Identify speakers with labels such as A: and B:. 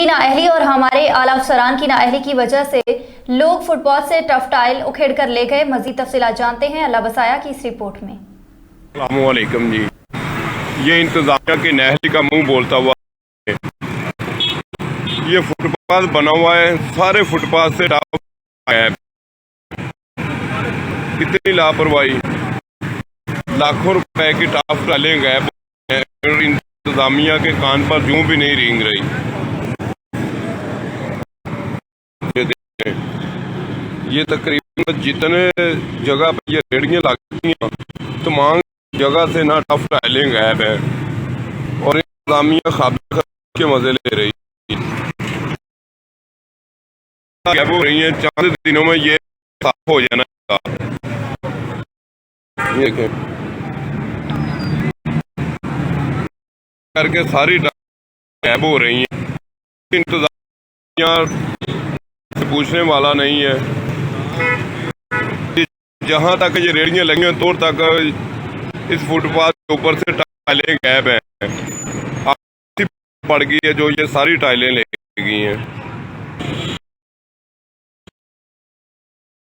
A: नाअहली और हमारे आला अफसरान की नाअहली की वजह से लोग फुटपाथ से टफ टाइल उखेड़ कर ले गए। मजीद तफसीलात जानते हैं अल्लाह बसाया की इस रिपोर्ट में।
B: अस्सलामुअलैकुम जी, ये इंतजामिया की नाअहली का मुंह बोलता हुआ है। ये फुटपाथ बना हुआ है, सारे फुटपाथ से टफ है। कितनी लापरवाही, लाखों रुपए की टफ टाइलें गायब हैं और इंतजामिया के कान पर यूं भी नहीं रेंग रही। ये तकरीबन जितने जगह पे ये रेहड़ियाँ लगती हैं तमाम जगह से ना टफ टाइलें गायब है और इंतजामिया खाब के मजे ले रही गायब हो रही है। चंद दिनों में ये साफ हो जाना देखें करके सारी गायब हो रही है। इंतजामिया पूछने वाला नहीं है। जहाँ तक ये रेहड़ियाँ लगी हैं तो तक इस फुटपाथ के ऊपर से टाइलें गायब हैं। पड़ गई है जो ये सारी टाइलें ले गई हैं।